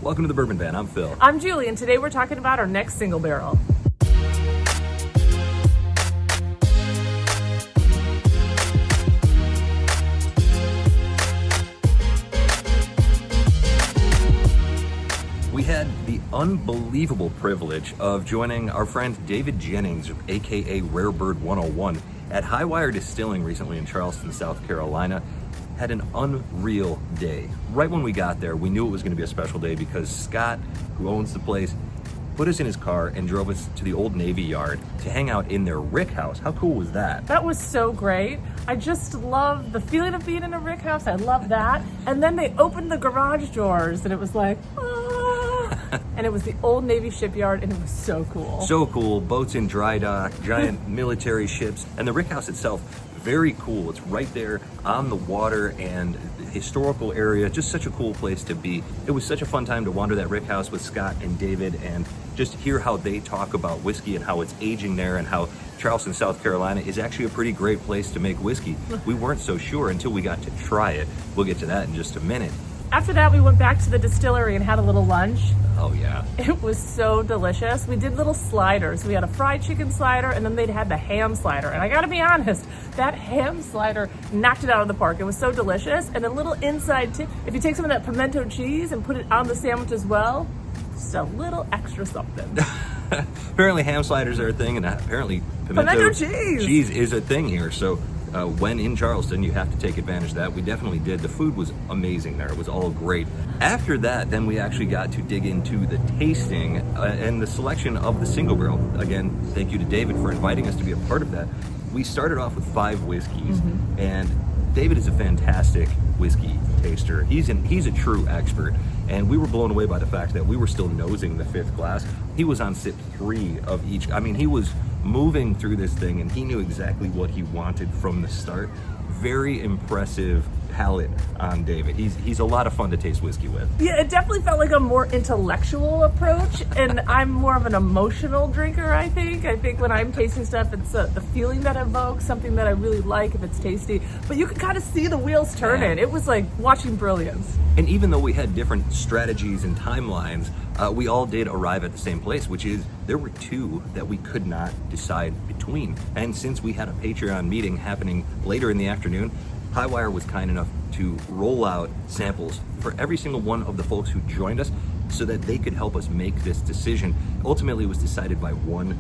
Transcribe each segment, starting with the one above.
Welcome to the Bourbon Van. I'm Phil. I'm Julie, and today we're talking about our next single barrel. We had the unbelievable privilege of joining our friend David Jennings, aka Rare Bird 101, at Highwire Distilling recently in Charleston, South Carolina. Had an unreal day. Right when we got there, we knew it was going to be a special day because Scott, who owns the place, put us in his car and drove us to the old Navy Yard to hang out in their rick house. How cool was that? That was so great. I just love the feeling of being in a rick house. I love that. And then they opened the garage doors and it was like, and it was the old Navy shipyard and it was so cool. So cool. Boats in dry dock, giant military ships, and the rick house itself, very cool. It's right there on the water and historical area. Just such a cool place to be. It was such a fun time to wander that rick house with Scott and David and just hear how they talk about whiskey and how it's aging there and how Charleston, South Carolina is actually a pretty great place to make whiskey. We weren't so sure until we got to try it. We'll get to that in just a minute. After that, we went back to the distillery and had a little lunch. Oh yeah. It was so delicious. We did little sliders. We had a fried chicken slider and then they'd had the ham slider. And I gotta be honest, that ham slider knocked it out of the park. It was so delicious. And a little inside tip, if you take some of that pimento cheese and put it on the sandwich as well, just a little extra something. Apparently ham sliders are a thing, and apparently pimento cheese is a thing here. So when in Charleston, you have to take advantage of that. We definitely did. The food was amazing there. It was all great. After that, then we actually got to dig into the tasting and the selection of the single barrel. Again, thank you to David for inviting us to be a part of that. We started off with 5 whiskeys, and David is a fantastic whiskey taster. He's a true expert, and we were blown away by the fact that we were still nosing the 5th glass. He was on sip 3 of each. I mean, he was moving through this thing and he knew exactly what he wanted from the start. Very impressive palate on David. He's a lot of fun to taste whiskey with. Yeah, it definitely felt like a more intellectual approach, and I'm more of an emotional drinker, I think. I think when I'm tasting stuff, it's the feeling that evokes something that I really like if it's tasty. But you could kind of see the wheels turning. It was like watching brilliance. And even though we had different strategies and timelines, we all did arrive at the same place, which is there were 2 that we could not decide between. And since we had a Patreon meeting happening later in the afternoon, Highwire was kind enough to roll out samples for every single one of the folks who joined us so that they could help us make this decision. Ultimately, it was decided by 1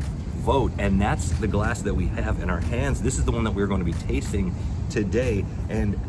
vote, and that's the glass that we have in our hands. This is the one that we're going to be tasting today. And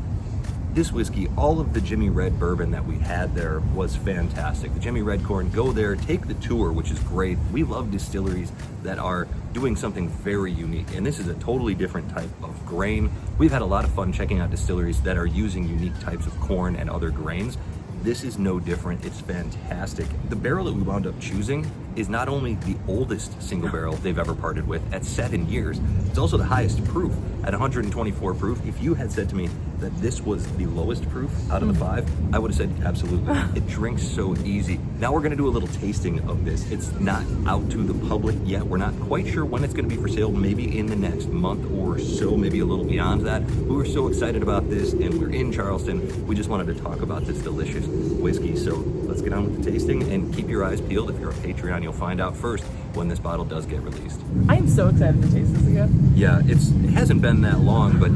this whiskey, all of the Jimmy Red bourbon that we had there was fantastic. The Jimmy Red Corn, go there, take the tour, which is great. We love distilleries that are doing something very unique, and this is a totally different type of grain. We've had a lot of fun checking out distilleries that are using unique types of corn and other grains. This is no different. It's fantastic. The barrel that we wound up choosing is not only the oldest single barrel they've ever parted with at 7 years, it's also the highest proof at 124 proof. If you had said to me that this was the lowest proof out of the 5, I would have said absolutely. It drinks so easy. Now we're gonna do a little tasting of this. It's not out to the public yet. We're not quite sure when it's gonna be for sale, maybe in the next month or so, maybe a little beyond that. We were so excited about this, and we're in Charleston. We just wanted to talk about this delicious whiskey. So let's get on with the tasting, and keep your eyes peeled. If you're a Patreon, you'll find out first when this bottle does get released. I am so excited to taste this again. Yeah, it hasn't been that long, but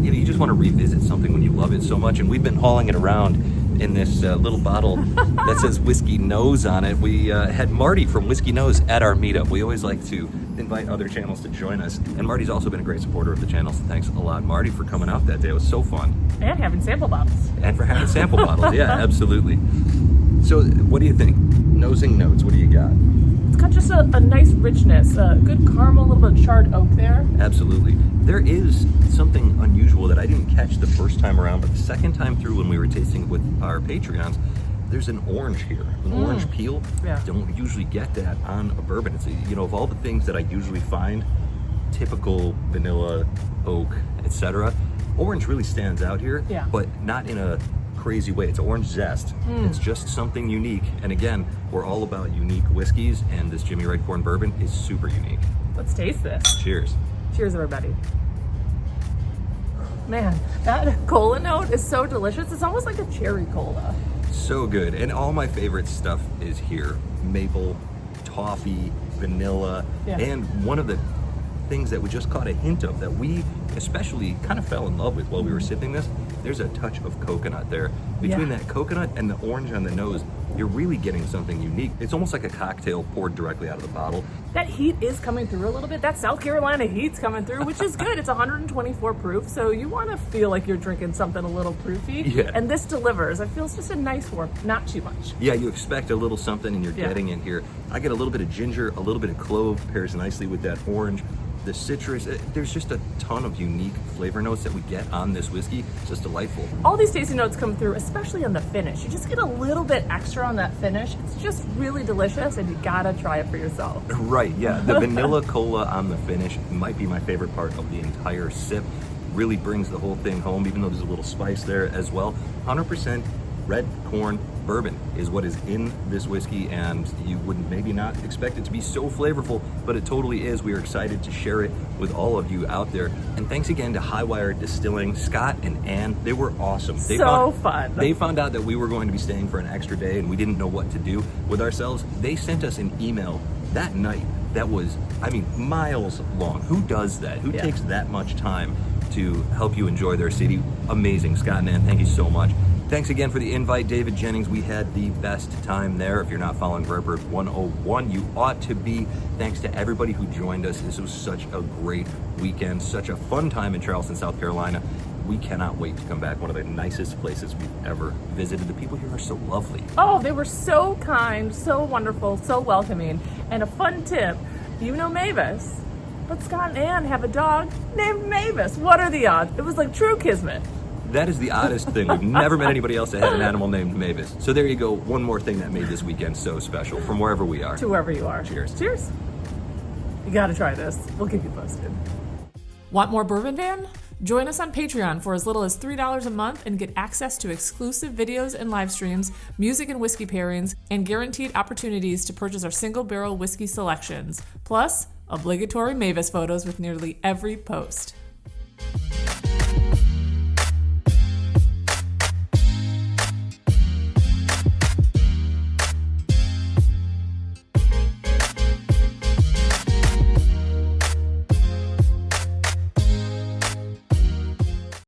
you just want to revisit something when you love it so much. And we've been hauling it around in this little bottle that says Whiskey Nose on it. We had Marty from Whiskey Nose at our meetup. We always like to invite other channels to join us, and Marty's also been a great supporter of the channel, so thanks a lot, Marty, for coming out that day. It was so fun. And having sample bottles. And for having sample bottles, yeah, absolutely. So what do you think? Nosing notes, what do you got? It's got just a nice richness, a good caramel, a little bit of charred oak there. Absolutely. There is something unusual that I didn't catch the first time around, but the second time through when we were tasting with our Patreons, there's an orange here, an orange peel. Yeah. Don't usually get that on a bourbon. It's, of all the things that I usually find, typical vanilla, oak, etc., orange really stands out here, but not in a crazy way. It's orange zest. It's just something unique. And again, we're all about unique whiskeys, and this Jimmy Red Corn bourbon is super unique. Let's taste this. Cheers. Cheers, everybody. Man, that cola note is so delicious. It's almost like a cherry cola. So good. And all my favorite stuff is here. Maple, toffee, vanilla, Yeah. and one of the things that we just caught a hint of that we especially kind of fell in love with while we were sipping this, there's a touch of coconut there. Between that coconut and the orange on the nose, you're really getting something unique. It's almost like a cocktail poured directly out of the bottle. That heat is coming through a little bit. That South Carolina heat's coming through, which is good. It's 124 proof, so you want to feel like you're drinking something a little proofy. Yeah. And this delivers. It feels just a nice warmth, not too much. Yeah, you expect a little something and you're getting it here. I get a little bit of ginger, a little bit of clove, pairs nicely with that orange. The citrus, there's just a ton of unique flavor notes that we get on this whiskey. It's just delightful. All these tasty notes come through, especially on the finish. You just get a little bit extra on that finish. It's just really delicious, and you gotta try it for yourself. Right, yeah. The vanilla cola on the finish might be my favorite part of the entire sip. Really brings the whole thing home, even though there's a little spice there as well. 100% red corn bourbon is what is in this whiskey, and you would maybe not expect it to be so flavorful, but it totally is. We are excited to share it with all of you out there. And thanks again to Highwire Distilling, Scott and Ann. They were awesome. They Fun. They found out that we were going to be staying for an extra day and we didn't know what to do with ourselves. They sent us an email that night that was, miles long. Who does that? Who takes that much time to help you enjoy their city? Amazing. Scott and Ann, thank you so much. Thanks again for the invite, David Jennings. We had the best time there. If you're not following Redbird 101, you ought to be. Thanks to everybody who joined us. This was such a great weekend, such a fun time in Charleston, South Carolina. We cannot wait to come back. One of the nicest places we've ever visited. The people here are so lovely. Oh, they were so kind, so wonderful, so welcoming. And a fun tip, you know Mavis, but Scott and Ann have a dog named Mavis. What are the odds? It was like true kismet. That is the oddest thing. We've never met anybody else that had an animal named Mavis. So there you go. One more thing that made this weekend so special from wherever we are. To wherever you are. Cheers. Cheers. You gotta try this. We'll keep you posted. Want more Bourbon Van? Join us on Patreon for as little as $3 a month and get access to exclusive videos and live streams, music and whiskey pairings, and guaranteed opportunities to purchase our single barrel whiskey selections. Plus, obligatory Mavis photos with nearly every post.